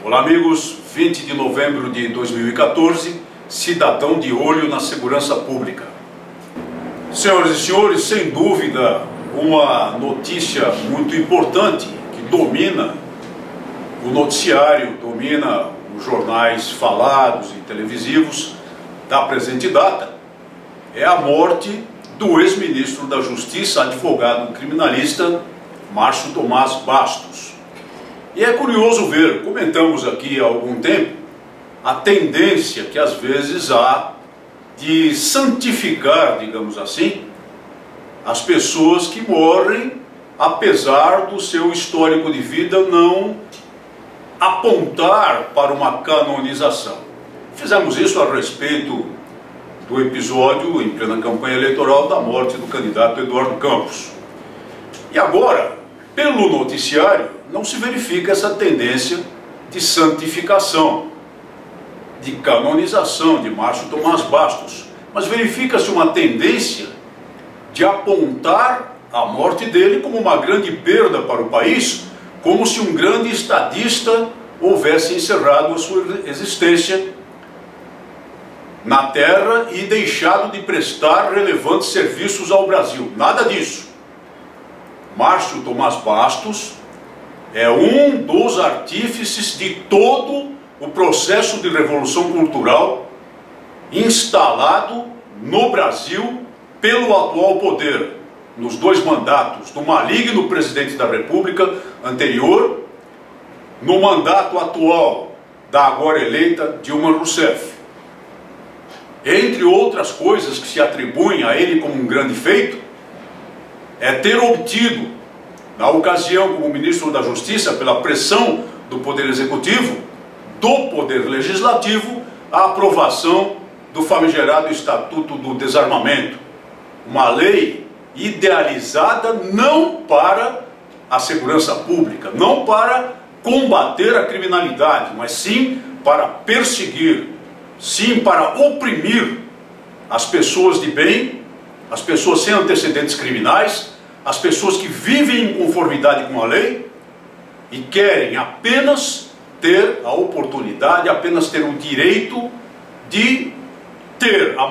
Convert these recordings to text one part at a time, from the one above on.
Olá amigos, 20 de novembro de 2014, cidadão de olho na segurança pública. Senhoras e senhores, sem dúvida, uma notícia muito importante que domina o noticiário, domina os jornais falados e televisivos da presente data, é a morte do ex-ministro da Justiça, advogado criminalista, Márcio Tomás Bastos. E é curioso ver, comentamos aqui há algum tempo, a tendência que às vezes há de santificar, digamos assim, as pessoas que morrem, apesar do seu histórico de vida não apontar para uma canonização. Fizemos isso a respeito do episódio, em plena campanha eleitoral, da morte do candidato Eduardo Campos. E agora, pelo noticiário, não se verifica essa tendência de santificação, de canonização de Márcio Tomás Bastos, mas verifica-se uma tendência de apontar a morte dele como uma grande perda para o país, como se um grande estadista houvesse encerrado a sua existência na terra e deixado de prestar relevantes serviços ao Brasil. Nada disso. Márcio Tomás Bastos é um dos artífices de todo o processo de revolução cultural instalado no Brasil pelo atual poder, nos dois mandatos do maligno presidente da República anterior, no mandato atual da agora eleita Dilma Rousseff. Entre outras coisas que se atribuem a ele como um grande feito, é ter obtido, na ocasião como ministro da Justiça, pela pressão do Poder Executivo, do Poder Legislativo, a aprovação do famigerado Estatuto do Desarmamento, uma lei idealizada não para a segurança pública, não para combater a criminalidade, mas sim para perseguir, sim para oprimir as pessoas de bem, as pessoas sem antecedentes criminais, as pessoas que vivem em conformidade com a lei e querem apenas ter a oportunidade, apenas ter o direito de ter a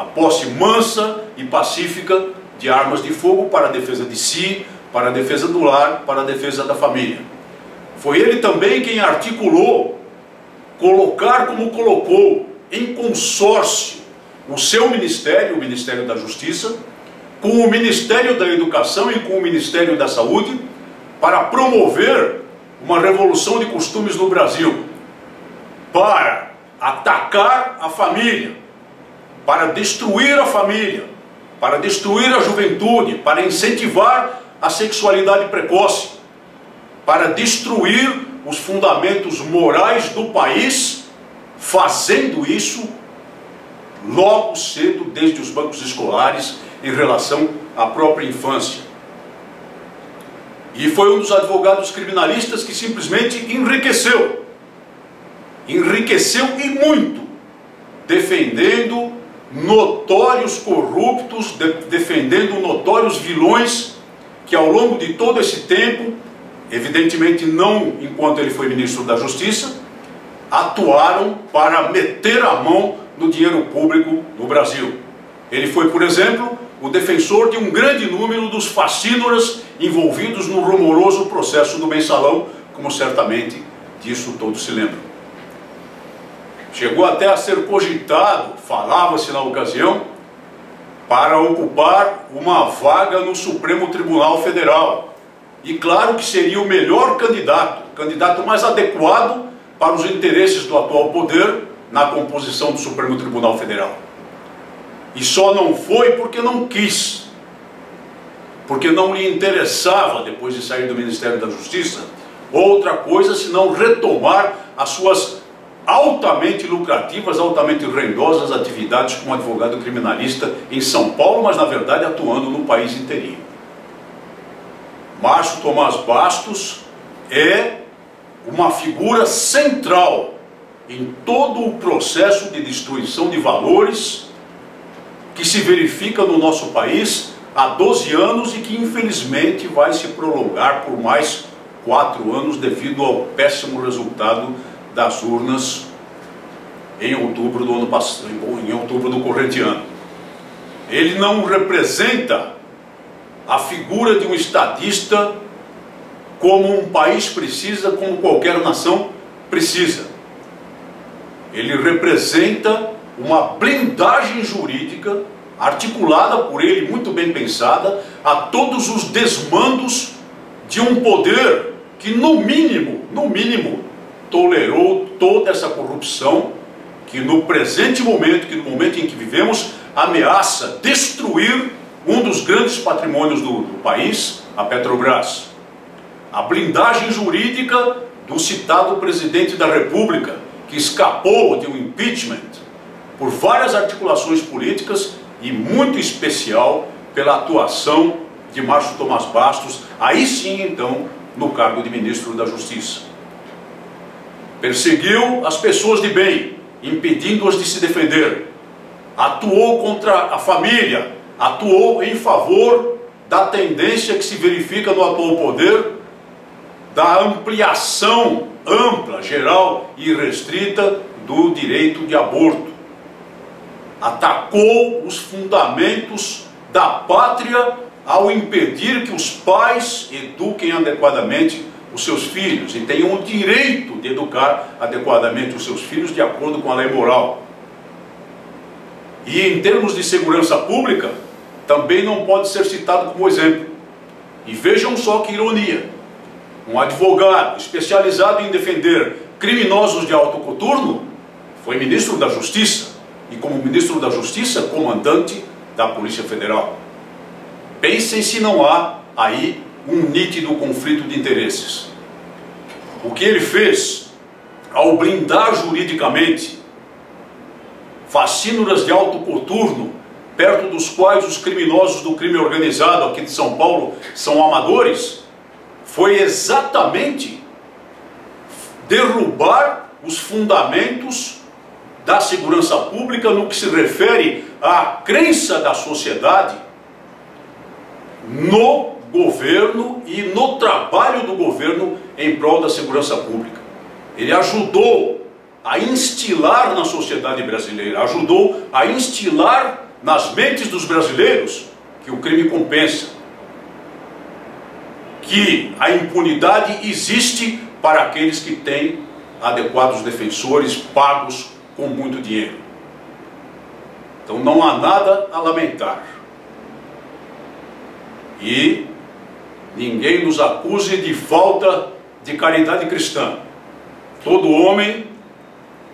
posse mansa e pacífica de armas de fogo para a defesa de si, para a defesa do lar, para a defesa da família. Foi ele também quem articulou, colocar como colocou, em consórcio, o seu ministério, o Ministério da Justiça, com o Ministério da Educação e com o Ministério da Saúde, para promover uma revolução de costumes no Brasil, para atacar a família, para destruir a família, para destruir a juventude, para incentivar a sexualidade precoce, para destruir os fundamentos morais do país, fazendo isso logo cedo, desde os bancos escolares, em relação à própria infância. E foi um dos advogados criminalistas que simplesmente enriqueceu e muito, defendendo notórios corruptos, defendendo notórios vilões que ao longo de todo esse tempo, evidentemente não enquanto ele foi ministro da Justiça, atuaram para meter a mão no dinheiro público no Brasil. Ele foi, por exemplo, o defensor de um grande número dos facínoras envolvidos no rumoroso processo do Mensalão, como certamente disso todos se lembram. Chegou até a ser cogitado, falava-se na ocasião, para ocupar uma vaga no Supremo Tribunal Federal. E claro que seria o melhor candidato, o candidato mais adequado para os interesses do atual poder na composição do Supremo Tribunal Federal. E só não foi porque não quis, porque não lhe interessava, depois de sair do Ministério da Justiça, outra coisa senão retomar as suas altamente lucrativas, altamente rendosas atividades como advogado criminalista em São Paulo, mas na verdade atuando no país inteirinho. Márcio Tomás Bastos é uma figura central em todo o processo de destruição de valores que se verifica no nosso país há 12 anos e que infelizmente vai se prolongar por mais 4 anos devido ao péssimo resultado das urnas em outubro do ano passado, em outubro do corrente ano. Ele não representa a figura de um estadista como um país precisa, como qualquer nação precisa. Ele representa uma blindagem jurídica articulada por ele, muito bem pensada, a todos os desmandos de um poder que no mínimo, tolerou toda essa corrupção que no presente momento, que no momento em que vivemos, ameaça destruir um dos grandes patrimônios do país, a Petrobras. A blindagem jurídica do citado presidente da República, que escapou de um impeachment por várias articulações políticas e muito especial pela atuação de Márcio Tomás Bastos, aí sim então no cargo de ministro da Justiça. Perseguiu as pessoas de bem, impedindo-as de se defender. Atuou contra a família, atuou em favor da tendência que se verifica no atual poder, da ampliação ampla, geral e restrita do direito de aborto. Atacou os fundamentos da pátria ao impedir que os pais eduquem adequadamente os seus filhos e tenham o direito de educar adequadamente os seus filhos de acordo com a lei moral. E em termos de segurança pública, também não pode ser citado como exemplo. E vejam só que ironia. Um advogado especializado em defender criminosos de alto coturno foi ministro da Justiça. E como ministro da Justiça, comandante da Polícia Federal. Pensem se não há aí um nítido conflito de interesses. O que ele fez ao blindar juridicamente facínoras de alto coturno, perto dos quais os criminosos do crime organizado aqui de São Paulo são amadores, foi exatamente derrubar os fundamentos da segurança pública no que se refere à crença da sociedade no governo e no trabalho do governo em prol da segurança pública. Ele ajudou a instilar na sociedade brasileira, ajudou a instilar nas mentes dos brasileiros que o crime compensa, que a impunidade existe para aqueles que têm adequados defensores pagos com muito dinheiro. Então não há nada a lamentar. E ninguém nos acuse de falta de caridade cristã. Todo homem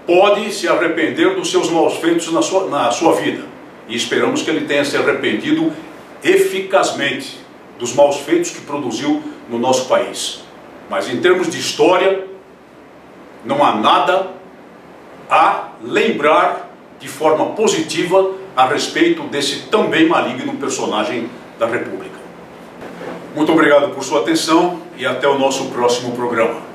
pode se arrepender dos seus maus feitos na sua vida. E esperamos que ele tenha se arrependido eficazmente dos maus feitos que produziu no nosso país. Mas em termos de história, não há nada a lembrar de forma positiva a respeito desse também maligno personagem da República. Muito obrigado por sua atenção e até o nosso próximo programa.